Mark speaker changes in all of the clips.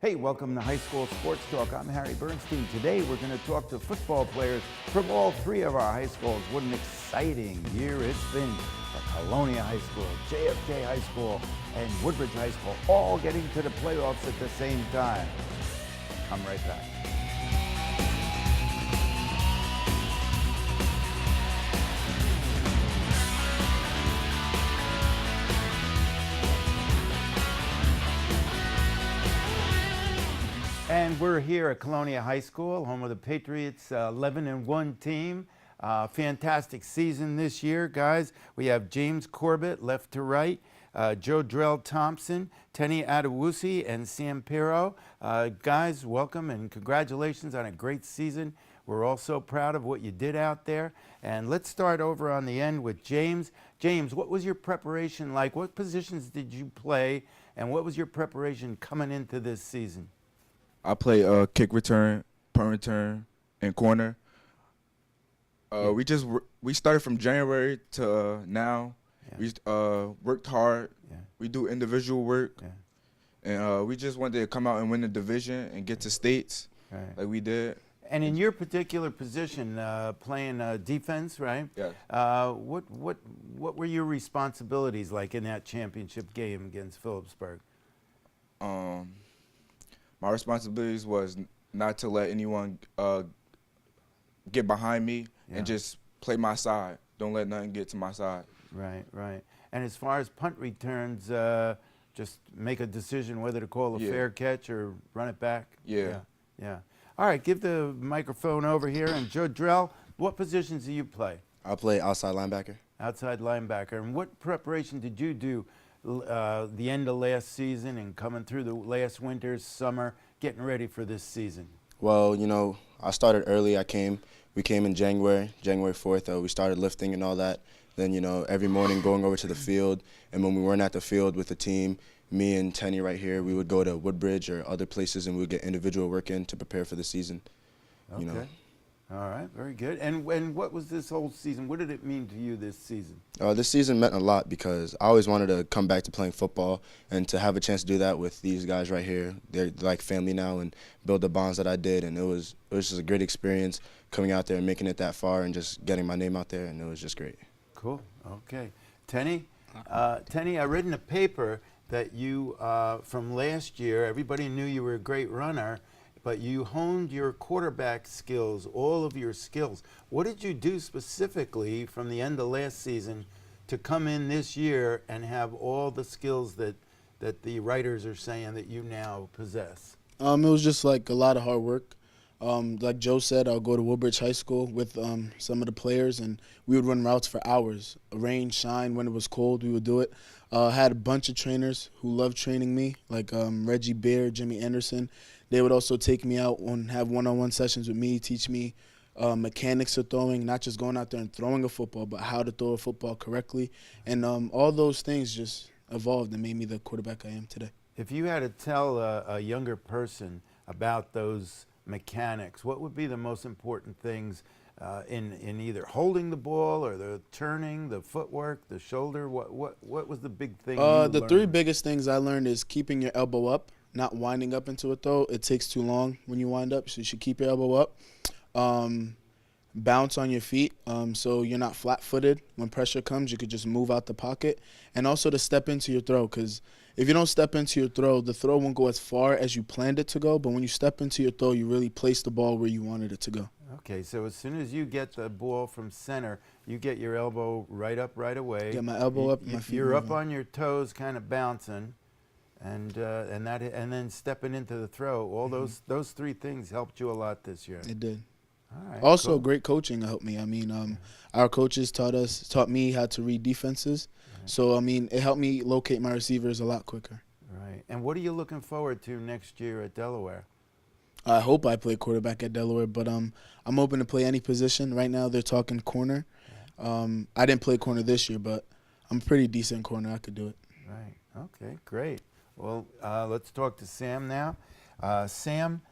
Speaker 1: Hey, welcome to High School Sports Talk. I'm Harry Bernstein. Today we're going to talk to football players from all three of our high schools. What an exciting year it's been for Colonia High School, JFK High School, and Woodbridge High School, all getting to the playoffs at the same time. Come right back. And we're here at Colonia High School, home of the Patriots' 11-1 team. Fantastic season this year, guys. We have James Corbett, left to right, Joe Drell Thompson, Tenny Adewusi, and Sam Pirro. Guys, welcome and congratulations on a great season. We're all so proud of what you did out there. And let's start over on the end with James. James, what was your preparation like? What positions did you play? And what was your preparation coming into this season?
Speaker 2: I play kick return, punt return, and corner. We started from January to now. Yeah. We worked hard. Yeah. We do individual work, and we just wanted to come out and win the division and get to states, like we did.
Speaker 1: And in your particular position, playing defense, right?
Speaker 2: Yeah.
Speaker 1: What were your responsibilities like in that championship game against Phillipsburg?
Speaker 2: My responsibilities was not to let anyone get behind me and just play my side. Don't let nothing get to my side.
Speaker 1: Right, right. And as far as punt returns, just make a decision whether to call a fair catch or run it back?
Speaker 2: Yeah.
Speaker 1: All right, give the microphone over here. And Joe Drell, what positions do you play?
Speaker 3: I play outside linebacker.
Speaker 1: Outside linebacker. And what preparation did you do the end of last season and coming through the last winter, summer, getting ready for this season?
Speaker 3: Well, you know, I started early. We came in January 4th. We started lifting and all that. Then, you know, every morning going over to the field. And when we weren't at the field with the team, me and Tenny right here, we would go to Woodbridge or other places and we would get individual work in to prepare for the season.
Speaker 1: Okay.
Speaker 3: You know.
Speaker 1: All right, very good. And what was this whole season? What did it mean to you this season?
Speaker 3: This season meant a lot because I always wanted to come back to playing football, and to have a chance to do that with these guys right here, they're like family now, and build the bonds that I did. And it was just a great experience coming out there and making it that far and just getting my name out there, and it was just great.
Speaker 1: Cool. Okay. Tenny, I read in the paper that you, from last year, everybody knew you were a great runner, but you honed your quarterback skills, all of your skills. What did you do specifically from the end of last season to come in this year and have all the skills that the writers are saying that you now possess?
Speaker 4: It was just like a lot of hard work. Like Joe said, I'll go to Woodbridge High School with some of the players, and we would run routes for hours. Rain, shine, when it was cold, we would do it. I had a bunch of trainers who loved training me, like Reggie Bear, Jimmy Anderson. They would also take me out and have one-on-one sessions with me, teach me mechanics of throwing, not just going out there and throwing a football, but how to throw a football correctly. And all those things just evolved and made me the quarterback I am today.
Speaker 1: If you had to tell a younger person about those mechanics, what would be the most important things in either holding the ball or the turning, the footwork, the shoulder? What was the big thing you learned?
Speaker 4: The three biggest things I learned is keeping your elbow up, not winding up into a throw. It takes too long when you wind up, so you should keep your elbow up. Bounce on your feet, so you're not flat-footed. When pressure comes, you could just move out the pocket. And also to step into your throw, because if you don't step into your throw, the throw won't go as far as you planned it to go. But when you step into your throw, you really place the ball where you wanted it to go.
Speaker 1: Okay, so as soon as you get the ball from center, you get your elbow right up right away.
Speaker 4: Get my elbow up, my feet
Speaker 1: You're
Speaker 4: moving.
Speaker 1: up on your toes, kind of bouncing, and then stepping into the throw. All those three things helped you a lot this year.
Speaker 4: It did.
Speaker 1: All right,
Speaker 4: Also,
Speaker 1: cool.
Speaker 4: great coaching helped me. I mean, our coaches taught me how to read defenses. Right. So, I mean, it helped me locate my receivers a lot quicker.
Speaker 1: Right. And what are you looking forward to next year at Delaware?
Speaker 4: I hope I play quarterback at Delaware, but I'm open to play any position. Right now, they're talking corner. I didn't play corner this year, but I'm a pretty decent corner. I could do it.
Speaker 1: Right. Okay, great. Well, let's talk to Sam now. Sam,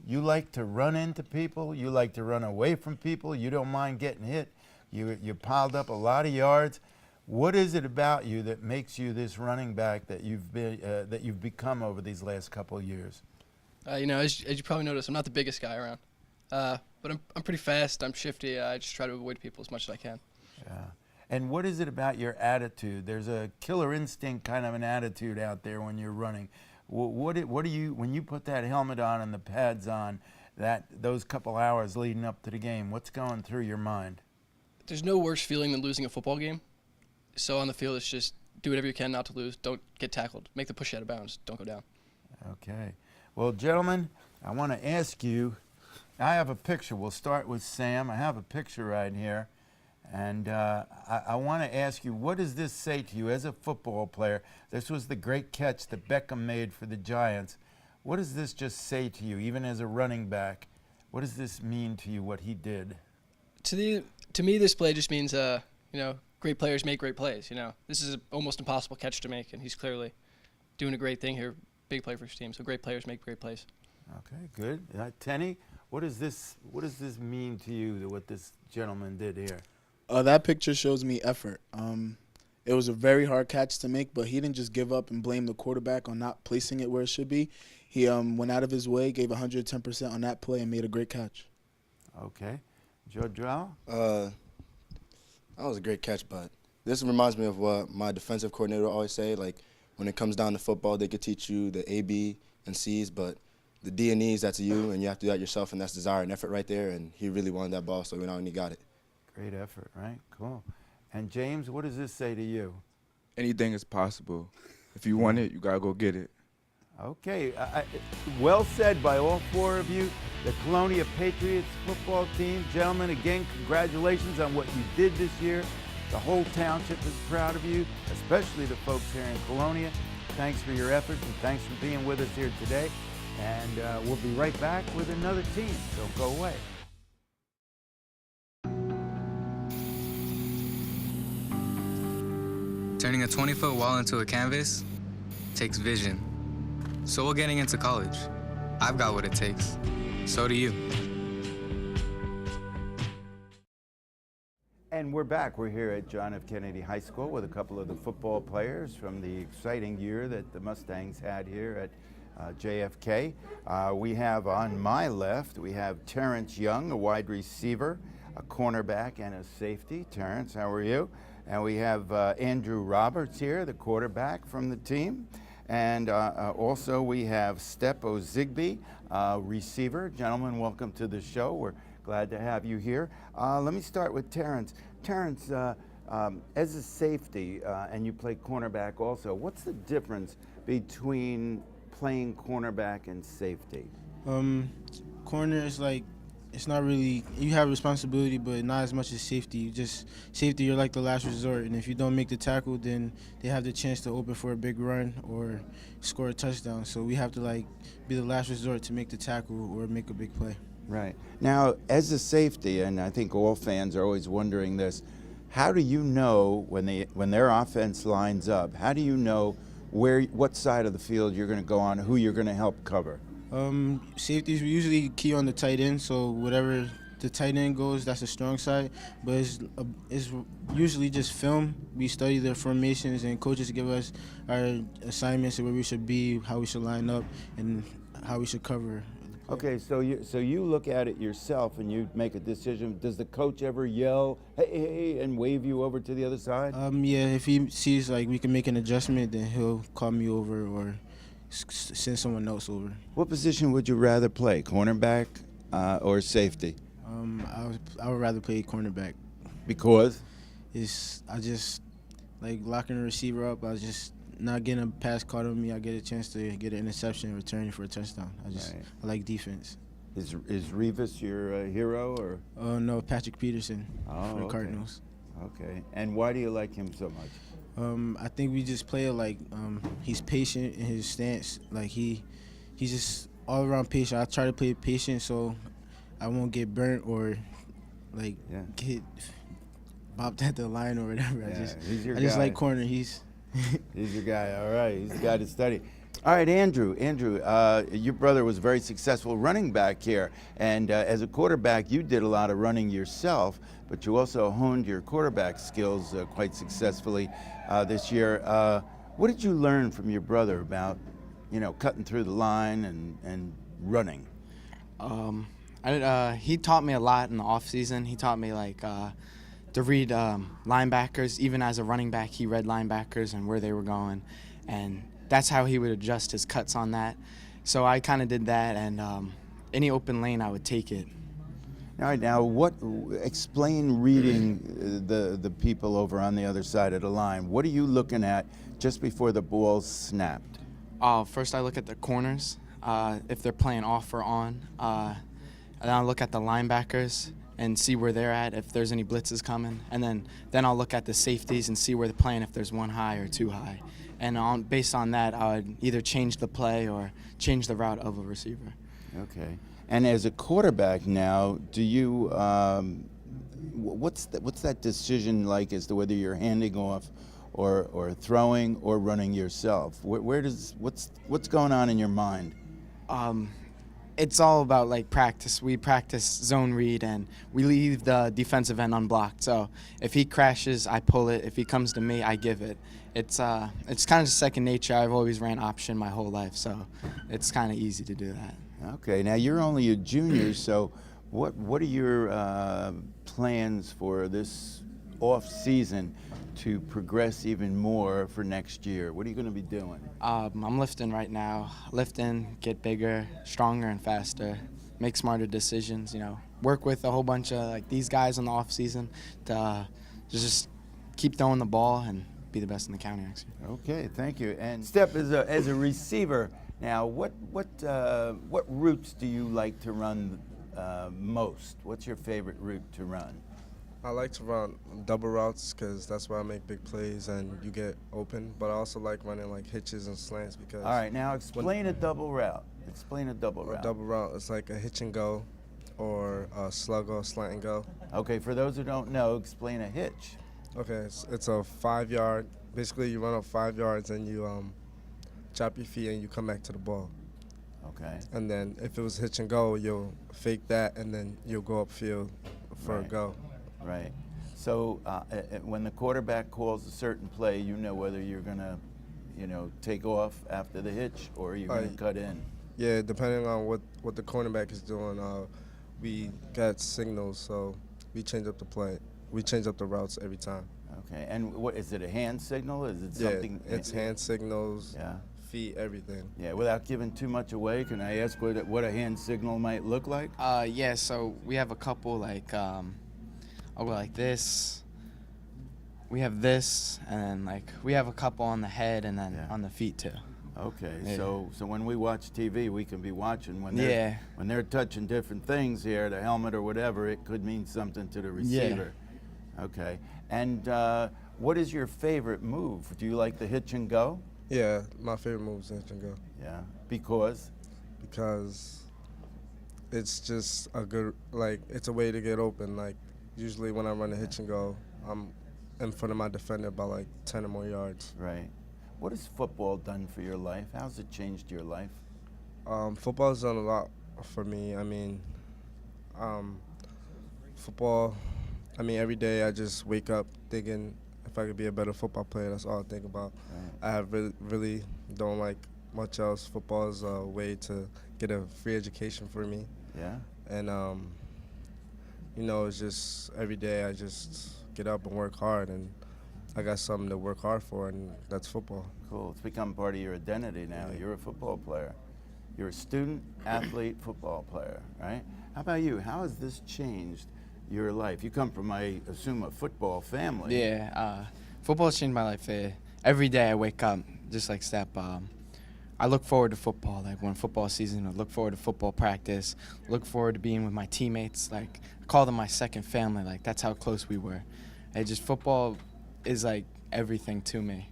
Speaker 1: you like to run into people. You like to run away from people. You don't mind getting hit. You piled up a lot of yards. What is it about you that makes you this running back that you've become over these last couple of years?
Speaker 5: As you probably noticed, I'm not the biggest guy around, but I'm pretty fast. I'm shifty. I just try to avoid people as much as I can.
Speaker 1: Yeah. And what is it about your attitude? There's a killer instinct kind of an attitude out there when you're running. What do you, when you put that helmet on and the pads on, those couple hours leading up to the game, what's going through your mind?
Speaker 5: There's no worse feeling than losing a football game. So on the field, it's just do whatever you can not to lose. Don't get tackled. Make the push out of bounds. Don't go down.
Speaker 1: Okay. Well, gentlemen, I want to ask you, I have a picture. We'll start with Sam. I have a picture right here. And I want to ask you, what does this say to you as a football player? This was the great catch that Beckham made for the Giants. What does this just say to you, even as a running back? What does this mean to you, what he did?
Speaker 5: To me, this play just means, great players make great plays. This is an almost impossible catch to make, and he's clearly doing a great thing here. Big play for his team. So great players make great plays. Okay,
Speaker 1: good. Tenny, what does this mean to you, what this gentleman did here?
Speaker 4: That picture shows me effort. It was a very hard catch to make, but he didn't just give up and blame the quarterback on not placing it where it should be. He went out of his way, gave 110% on that play, and made a great catch.
Speaker 1: Okay. Joe Drell?
Speaker 3: That was a great catch, but this reminds me of what my defensive coordinator always say, like, when it comes down to football, they could teach you the A, B, and C's, but the D and E's, that's you, and you have to do that yourself, and that's desire and effort right there, and he really wanted that ball, so we know he got it.
Speaker 1: Great effort, right? Cool. And James, what does this say to you?
Speaker 2: Anything is possible. If you want it, you got to go get it.
Speaker 1: Okay. Well said by all four of you. The Colonia Patriots football team. Gentlemen, again, congratulations on what you did this year. The whole township is proud of you, especially the folks here in Colonia. Thanks for your efforts and thanks for being with us here today. And we'll be right back with another team. Don't go away.
Speaker 6: Turning a 20-foot wall into a canvas takes vision. So will getting into college. I've got what it takes. So do you.
Speaker 1: And we're back. We're here at John F. Kennedy High School with a couple of the football players from the exciting year that the Mustangs had here at JFK. We have on my left, we have Terrence Young, a wide receiver, a cornerback, and a safety. Terrence, how are you? And we have Andrew Roberts here, the quarterback from the team. And also we have Step Ozigby, receiver. Gentlemen, welcome to the show. We're glad to have you here. Let me start with Terrence. Terrence, as a safety, and you play cornerback also, what's the difference between playing cornerback and safety?
Speaker 7: Corner is like, it's not really, you have responsibility, but not as much as safety. Safety, you're like the last resort, and if you don't make the tackle, then they have the chance to open for a big run or score a touchdown. So we have to be the last resort to make the tackle or make a big play.
Speaker 1: Right. Now, as a safety, and I think all fans are always wondering this, how do you know when their offense lines up, how do you know what side of the field you're going to go on, who you're going to help cover?
Speaker 7: Safeties, we usually key on the tight end, so whatever the tight end goes, that's the strong side. But it's usually just film. We study the formations, and coaches give us our assignments of where we should be, how we should line up, and how we should cover.
Speaker 1: Okay, so you look at it yourself and you make a decision. Does the coach ever yell, hey, hey, and wave you over to the other side?
Speaker 7: Yeah, if he sees we can make an adjustment, then he'll call me over or send someone else over.
Speaker 1: What position would you rather play, cornerback or safety?
Speaker 7: I would rather play cornerback.
Speaker 1: Because?
Speaker 7: I just like locking the receiver up. I just not getting a pass caught on me. I get a chance to get an interception, returning for a touchdown. I like defense.
Speaker 1: Is Revis your hero or?
Speaker 7: No, Patrick Peterson for the Cardinals.
Speaker 1: Okay, and why do you like him so much?
Speaker 7: I think we just play it he's patient in his stance. He's just all around patient. I try to play patient so I won't get burnt or get bopped at the line or whatever.
Speaker 1: Yeah,
Speaker 7: I just like corner.
Speaker 1: He's your guy. All right, he's the guy to study. All right, Andrew. Andrew, your brother was a very successful running back here, and as a quarterback, you did a lot of running yourself, but you also honed your quarterback skills quite successfully this year. What did you learn from your brother about, cutting through the line and running?
Speaker 8: He taught me a lot in the off season. He taught me to read linebackers. Even as a running back, he read linebackers and where they were going, and that's how he would adjust his cuts on that. So I kind of did that, and any open lane, I would take it.
Speaker 1: All right, now explain reading the people over on the other side of the line. What are you looking at just before the ball's snapped?
Speaker 8: First, I look at the corners, if they're playing off or on. And then I'll look at the linebackers and see where they're at, if there's any blitzes coming. And then I'll look at the safeties and see where they're playing, if there's one high or two high. And based on that, I would either change the play or change the route of a receiver.
Speaker 1: Okay. And as a quarterback now, do you what's that decision like as to whether you're handing off or throwing or running yourself? What's going on in your mind?
Speaker 8: It's all about practice. We practice zone read and we leave the defensive end unblocked. So if he crashes, I pull it. If he comes to me, I give it. It's kind of second nature. I've always ran option my whole life, so it's kind of easy to do that.
Speaker 1: Okay, now you're only a junior, so what are your plans for this off season to progress even more for next year? What are you going to be doing?
Speaker 8: I'm lifting right now. Lifting, get bigger, stronger, and faster. Make smarter decisions. Work with a whole bunch of these guys in the off season to just keep throwing the ball and be the best in the county next year.
Speaker 1: Okay, thank you. And Step, as a receiver, now what routes do you like to run most? What's your favorite route to run?
Speaker 9: I like to run double routes because that's where I make big plays and you get open. But I also like running hitches and slants because.
Speaker 1: All right, now explain a double route. Explain a double route.
Speaker 9: A double route is like a hitch and go, or a slug or slant and go.
Speaker 1: Okay, for those who don't know, explain a hitch.
Speaker 9: Okay, it's a 5 yard. Basically, you run up 5 yards and you chop your feet and you come back to the ball.
Speaker 1: Okay.
Speaker 9: And then if it was hitch and go, you'll fake that and then you'll go upfield for a go.
Speaker 1: Right. So when the quarterback calls a certain play, you know whether you're going to, take off after the hitch or you're going to cut in.
Speaker 9: Yeah, depending on what the cornerback is doing, we got signals, so we change up the play. We change up the routes every time.
Speaker 1: Okay. And what is it? A hand signal? Is it something?
Speaker 9: Yeah, it's hand signals.
Speaker 1: Yeah.
Speaker 9: Feet, everything.
Speaker 1: Yeah. Without giving too much away, can I ask what a hand signal might look like?
Speaker 8: Yeah. So we have a couple I'll go like this. We have this, and then we have a couple on the head and then on the feet too.
Speaker 1: Okay,
Speaker 8: Yeah.
Speaker 1: so when we watch TV, we can be watching when they're touching different things here, the helmet or whatever. It could mean something to the receiver. Yeah. Okay, and what is your favorite move? Do you like the hitch and go?
Speaker 9: Yeah, my favorite move is hitch and go.
Speaker 1: Yeah, because
Speaker 9: it's just a good it's a way to get open. Usually when I run a hitch and go, I'm in front of my defender by 10 or more yards.
Speaker 1: Right. What has football done for your life? How's it changed your life?
Speaker 9: Football's done a lot for me. Football, every day I just wake up thinking if I could be a better football player, that's all I think about. Right. I have really don't like much else. Football is a way to get a free education for me.
Speaker 1: Yeah.
Speaker 9: And, it's just every day I just get up and work hard, and I got something to work hard for, and that's football.
Speaker 1: Cool. It's become part of your identity now. Yeah. You're a football player. You're a student, athlete, football player, right? How about you? How has this changed your life? You come from, I assume, a football family.
Speaker 8: Yeah. Football's changed my life. Every day I wake up, just like Step, I look forward to football. When football season, I look forward to football practice, look forward to being with my teammates. I call them my second family. That's how close we were. Football is everything to me.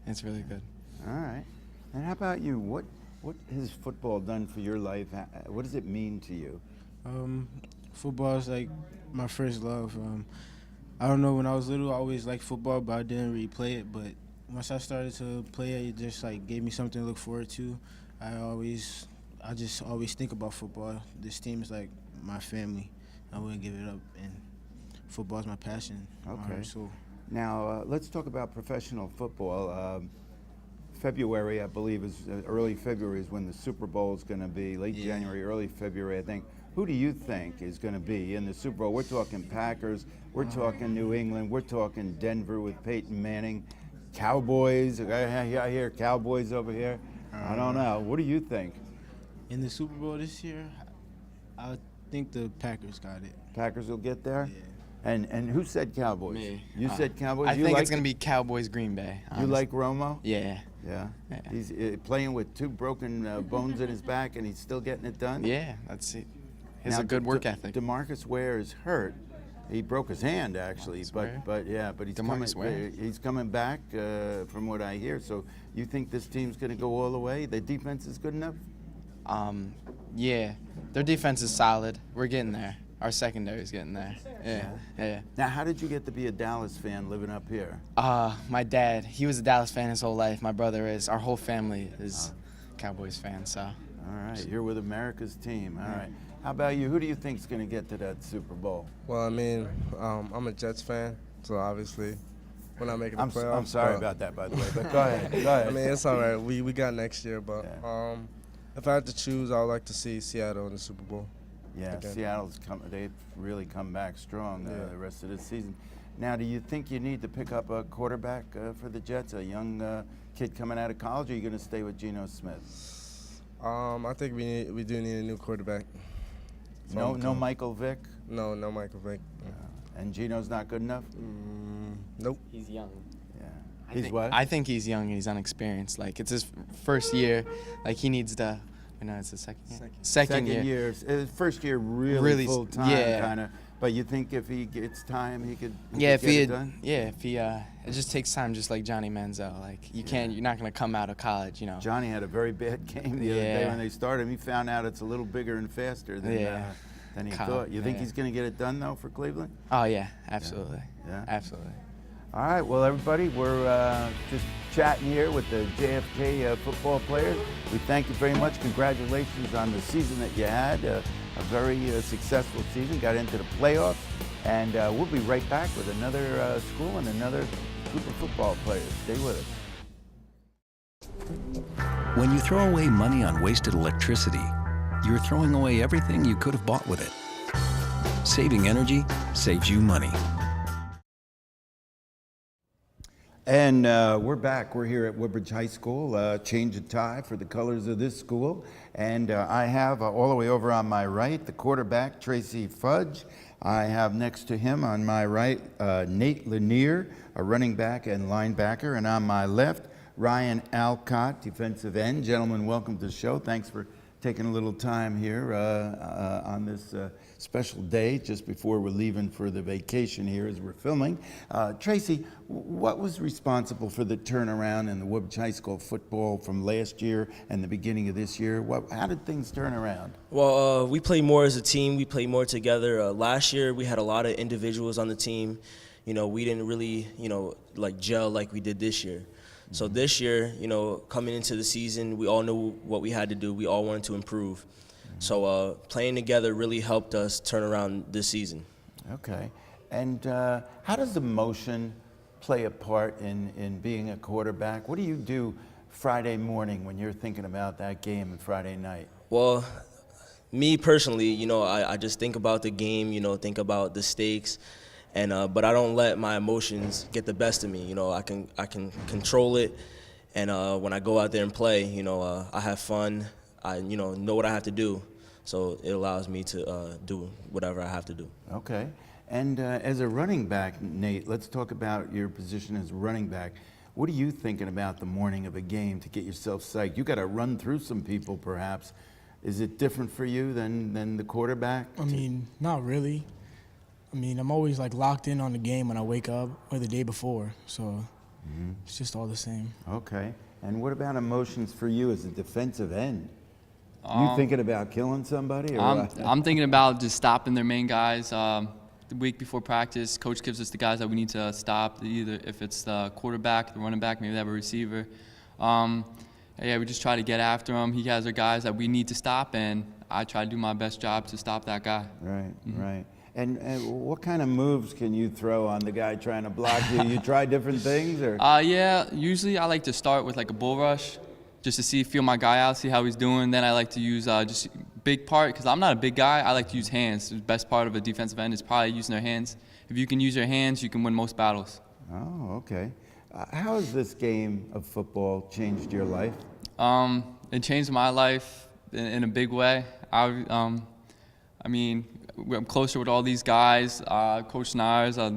Speaker 8: It's really good.
Speaker 1: All right. And how about you? What has football done for your life? What does it mean to you?
Speaker 7: Football is my first love. I don't know, when I was little, I always liked football, but I didn't really play it. But once I started to play, it just like gave me something to look forward to. I just always think about football. This team is like my family. I wouldn't give it up, and football is my passion.
Speaker 1: Okay.
Speaker 7: So
Speaker 1: Now, let's talk about professional football. February, I believe, is early February is when the Super Bowl is going to be. Late January, early February, I think. Who do you think is going to be in the Super Bowl? We're talking Packers. We're talking New England. We're talking Denver with Peyton Manning. Cowboys. I hear Cowboys over here. I don't know. What do you think?
Speaker 7: in the Super Bowl this year, I think the Packers got it.
Speaker 1: Packers will get there?
Speaker 7: Yeah.
Speaker 1: And who said Cowboys?
Speaker 8: Me.
Speaker 1: You said Cowboys?
Speaker 8: I
Speaker 1: You
Speaker 8: think
Speaker 1: like
Speaker 8: it's going to be Cowboys Green Bay.
Speaker 1: You
Speaker 8: honestly.
Speaker 1: like Romo?
Speaker 8: Yeah.
Speaker 1: Yeah.
Speaker 8: Yeah.
Speaker 1: He's playing with 2 broken bones in his back, and he's still getting it done?
Speaker 8: Yeah, that's it. He has
Speaker 1: Now,
Speaker 8: a good work ethic.
Speaker 1: DeMarcus Ware is hurt. He broke his hand, actually,
Speaker 8: DeMarcus Ware?
Speaker 1: but
Speaker 8: DeMarcus Ware?
Speaker 1: he's coming back from what I hear. So you think this team's going to go all the way? The defense is good enough?
Speaker 8: Yeah, their defense is solid. We're getting there. Our secondary is getting there. Yeah.
Speaker 1: Now, how did you get to be a Dallas fan living up here?
Speaker 8: My dad, he was a Dallas fan his whole life. My brother is. Our whole family is Cowboys fans. So.
Speaker 1: All right, you're with America's team. All right. How about you? Who do you think's going to get to that Super Bowl?
Speaker 9: Well, I mean, I'm a Jets fan, so obviously we're not making the playoffs.
Speaker 1: I'm sorry about that, by the way, but go ahead. Go ahead.
Speaker 9: I mean, it's all right. We got next year, but
Speaker 1: Yeah.
Speaker 9: if I had to choose, I would like to see Seattle in the Super Bowl.
Speaker 1: Yeah,
Speaker 9: again.
Speaker 1: Seattle's they've really come back strong
Speaker 9: Yeah.
Speaker 1: the rest of this season. Now, do you think you need to pick up a quarterback for the Jets, a young kid coming out of college, or are you going to stay with Geno Smith?
Speaker 9: I think we do need a new quarterback.
Speaker 1: No Michael Vick?
Speaker 9: No Michael Vick.
Speaker 1: And Geno's not good enough?
Speaker 9: Nope.
Speaker 8: He's young.
Speaker 1: Yeah.
Speaker 8: I think he's young and he's unexperienced. Like, it's his first year. Like, he needs to. No, it's the second year. Second year.
Speaker 1: First year really full time,
Speaker 8: yeah.
Speaker 1: kind of. But you think if he gets time, he could
Speaker 8: Yeah,
Speaker 1: get it done?
Speaker 8: it just takes time, just like Johnny Manziel. Like, you're not gonna come out of college, you know.
Speaker 1: Johnny had a very bad game the other day
Speaker 8: Yeah.
Speaker 1: when they started him. He found out it's a little bigger and faster than he thought. You think he's going to get it done, though, for Cleveland?
Speaker 8: Oh yeah, absolutely.
Speaker 1: Yeah.
Speaker 8: Absolutely.
Speaker 1: All right, well, everybody, we're just chatting here with the JFK football players. We thank you very much. Congratulations on the season that you had, a very successful season, got into the playoffs, and we'll be right back with another school and another group of football players. Stay with us.
Speaker 10: When you throw away money on wasted electricity, you're throwing away everything you could have bought with it. Saving energy saves you money.
Speaker 1: And we're back. We're here at Woodbridge High School. Change of tie for the colors of this school. And I have all the way over on my right the quarterback, Tracy Fudge. I have next to him on my right Nate Lanier, a running back and linebacker. And on my left, Ryan Alcott, defensive end. Gentlemen, welcome to the show. Thanks for taking a little time here on this special day just before we're leaving for the vacation here as we're filming. Tracy, what was responsible for the turnaround in the Woodbridge High School football from last year and the beginning of this year? How did things turn around?
Speaker 11: Well, we play more as a team. We play more together. Last year, we had a lot of individuals on the team. You know, we didn't really, like gel like we did this year. So this year, coming into the season, we all knew what we had to do. We all wanted to improve. So playing together really helped us turn around this season.
Speaker 1: Okay. And how does emotion play a part in being a quarterback? What do you do Friday morning when you're thinking about that game and Friday night?
Speaker 11: Well, me personally, I just think about the game, think about the stakes. And but I don't let my emotions get the best of me. I can control it, and when I go out there and play, I have fun. I know what I have to do, so it allows me to do whatever I have to do.
Speaker 1: Okay. And as a running back, Nate, let's talk about your position as running back. What are you thinking about the morning of a game to get yourself psyched? You got to run through some people, perhaps. Is it different for you than the quarterback?
Speaker 12: I mean, not really. I mean, I'm always like locked in on the game when I wake up or the day before, so it's just all the same.
Speaker 1: Okay. And what about emotions for you as a defensive end? You thinking about killing somebody? Or
Speaker 13: I'm thinking about just stopping their main guys. The the week before practice, coach gives us the guys that we need to stop, either if it's the quarterback, the running back, maybe they have a receiver. Yeah, we just try to get after him. He has our guys that we need to stop, and I try to do my best job to stop that guy.
Speaker 1: Right, right. And what kind of moves can you throw on the guy trying to block you? You try different things, or?
Speaker 13: Yeah, usually I like to start with like a bull rush, just to feel my guy out, see how he's doing. Then I like to use just big part, because I'm not a big guy. I like to use hands. The best part of a defensive end is probably using their hands. If you can use your hands, you can win most battles.
Speaker 1: Oh, okay. How has this game of football changed your life?
Speaker 13: It changed my life in a big way. I mean, I'm closer with all these guys. Coach Nars, I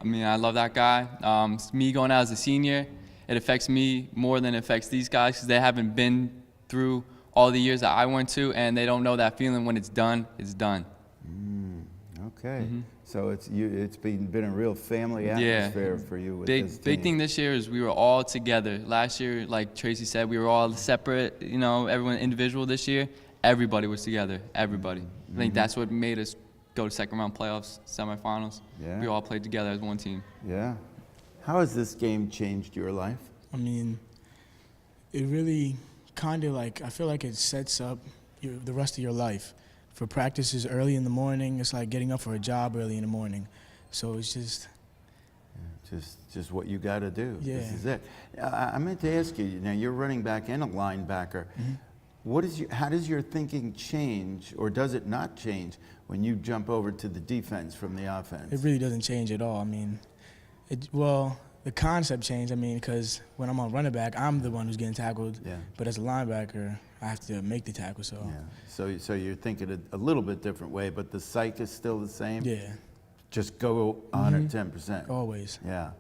Speaker 13: love that guy. Me going out as a senior, it affects me more than it affects these guys, because they haven't been through all the years that I went to, and they don't know that feeling when it's done, it's done.
Speaker 1: Okay. So it's been a real family atmosphere for you with this team.
Speaker 13: Big thing this year is we were all together. Last year, like Tracy said, we were all separate, everyone individual. This year, everybody was together, everybody. I think that's what made us go to second round playoffs, semifinals.
Speaker 1: Yeah.
Speaker 13: We all played together as one team.
Speaker 1: Yeah. How has this game changed your life?
Speaker 12: I mean, it really kind of I feel like it sets up the rest of your life. For practices early in the morning, it's like getting up for a job early in the morning. So it's just...
Speaker 1: Just what you got to do.
Speaker 12: Yeah.
Speaker 1: This is it. I meant to ask you, now you're running back and a linebacker. How does your thinking change, or does it not change, when you jump over to the defense from the offense?
Speaker 12: It really doesn't change at all. I mean, the concept changed. I mean, because when I'm on running back, I'm the one who's getting tackled.
Speaker 1: Yeah.
Speaker 12: But as a linebacker, I have to make the tackle. So.
Speaker 1: Yeah. So you're thinking a little bit different way, but the psyche is still the same.
Speaker 12: Yeah.
Speaker 1: Just go 110%.
Speaker 12: Always.
Speaker 1: Yeah.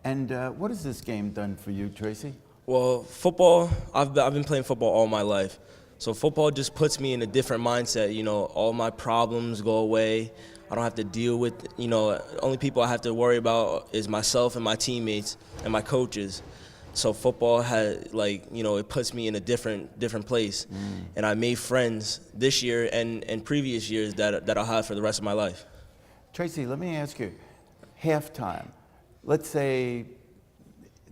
Speaker 1: And what has this game done for you, Tracy?
Speaker 11: Well, football, I've been playing football all my life. So football just puts me in a different mindset. All my problems go away. I don't have to deal with, the only people I have to worry about is myself and my teammates and my coaches. So football has, it puts me in a different place. And I made friends this year and previous years that I'll have for the rest of my life.
Speaker 1: Tracy, let me ask you, halftime, let's say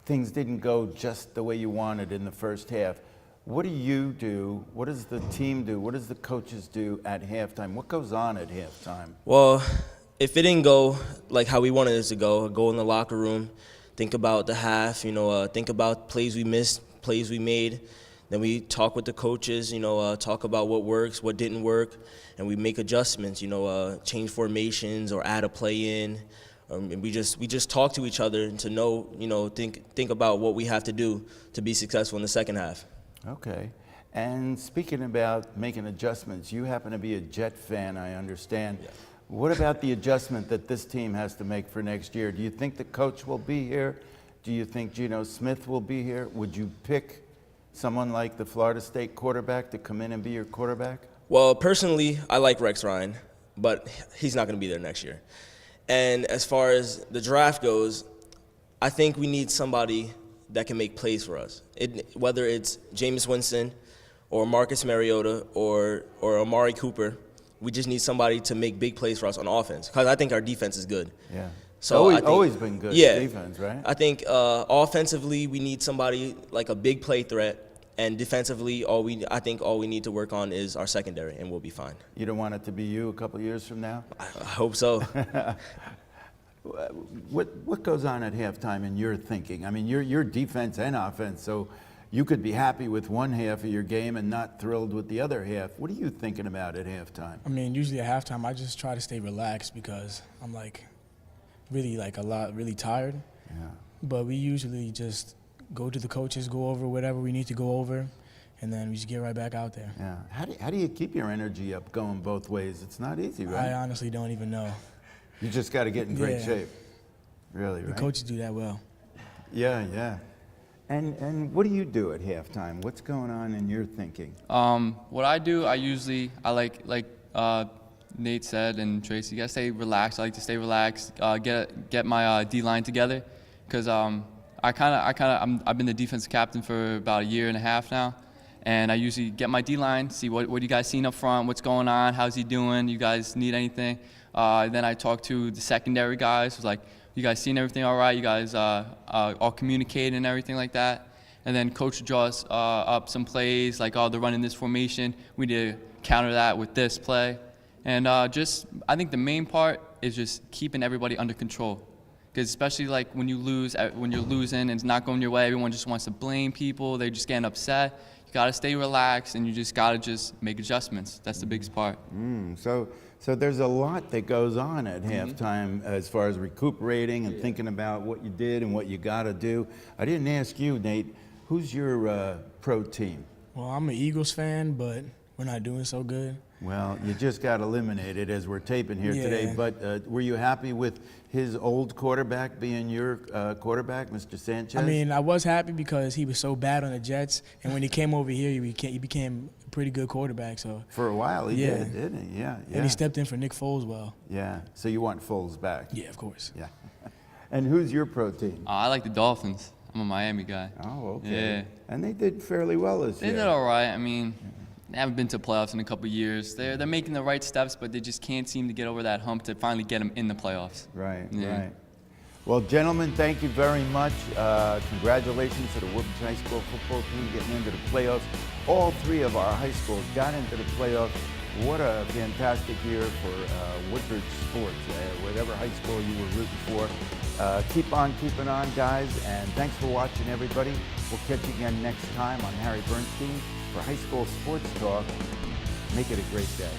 Speaker 1: things didn't go just the way you wanted in the first half. What do you do? What does the team do? What does the coaches do at halftime? What goes on at halftime?
Speaker 11: Well, if it didn't go like how we wanted it to go in the locker room, think about the half, think about plays we missed, plays we made. Then we talk with the coaches, talk about what works, what didn't work, and we make adjustments, change formations or add a play in. And we just talk to each other to know, think about what we have to do to be successful in the second half.
Speaker 1: Okay. And speaking about making adjustments, you happen to be a Jet fan, I understand.
Speaker 11: Yeah.
Speaker 1: What about the adjustment that this team has to make for next year? Do you think the coach will be here? Do you think Geno Smith will be here? Would you pick someone like the Florida State quarterback to come in and be your quarterback?
Speaker 11: Well, personally, I like Rex Ryan, but he's not going to be there next year. And as far as the draft goes, I think we need somebody that can make plays for us. Whether it's Jameis Winston or Marcus Mariota or Amari Cooper, we just need somebody to make big plays for us on offense, because I think our defense is good.
Speaker 1: Yeah.
Speaker 11: So
Speaker 1: always been good defense, right?
Speaker 11: I think offensively we need somebody like a big play threat, and defensively I think all we need to work on is our secondary, and we'll be fine.
Speaker 1: You don't want it to be you a couple years from now?
Speaker 11: I hope so.
Speaker 1: What goes on at halftime in your thinking? I mean, you're defense and offense, so you could be happy with one half of your game and not thrilled with the other half. What are you thinking about at halftime?
Speaker 12: I mean, usually at halftime, I just try to stay relaxed because I'm really tired.
Speaker 1: Yeah.
Speaker 12: But we usually just go to the coaches, go over whatever we need to go over, and then we just get right back out there.
Speaker 1: Yeah. How do you keep your energy up going both ways? It's not easy, right?
Speaker 12: I honestly don't even know.
Speaker 1: You just got to get in great shape. Really, right?
Speaker 12: The coaches do that well.
Speaker 1: Yeah, yeah. And what do you do at halftime? What's going on in your thinking?
Speaker 13: What I do, I like Nate said and Tracy, you gotta stay relaxed. I like to stay relaxed, get my D-line together, because I've been the defensive captain for about a year and a half now, and I usually get my D-line, see what you guys seen up front, what's going on, how's he doing, you guys need anything. Then I talked to the secondary guys. Was like, you guys seen everything all right? You guys all communicating and everything like that. And then coach would draw us up some plays, like, oh, they're running this formation. We need to counter that with this play. And I think the main part is just keeping everybody under control. Because especially like when you're losing and it's not going your way, everyone just wants to blame people. They're just getting upset. You got to stay relaxed, and you just got to just make adjustments. That's the biggest part.
Speaker 1: So there's a lot that goes on at halftime as far as recuperating and thinking about what you did and what you got to do. I didn't ask you, Nate, who's your pro team?
Speaker 12: Well, I'm an Eagles fan, but we're not doing so good.
Speaker 1: Well, you just got eliminated as we're taping here today, but were you happy with his old quarterback being your quarterback, Mr. Sanchez?
Speaker 12: I mean, I was happy because he was so bad on the Jets, and when he came over here, he became a pretty good quarterback. So
Speaker 1: for a while he did, didn't he? Yeah.
Speaker 12: And he stepped in for Nick Foles well.
Speaker 1: Yeah, so you want Foles back?
Speaker 12: Yeah, of course.
Speaker 1: Yeah. And who's your pro team?
Speaker 13: I like the Dolphins. I'm a Miami guy.
Speaker 1: Oh, okay.
Speaker 13: Yeah.
Speaker 1: And they did fairly well this year.
Speaker 13: They did all right. I mean, they haven't been to playoffs in a couple of years. They're making the right steps, but they just can't seem to get over that hump to finally get them in the playoffs.
Speaker 1: Right,
Speaker 13: Yeah.
Speaker 1: right. Well, gentlemen, thank you very much. Congratulations to the Woodbridge High School football team getting into the playoffs. All three of our high schools got into the playoffs. What a fantastic year for Woodbridge sports, whatever high school you were rooting for. Keep on keeping on, guys, and thanks for watching, everybody. We'll catch you again next time on Harry Bernstein for High School Sports Talk. Make it a great day.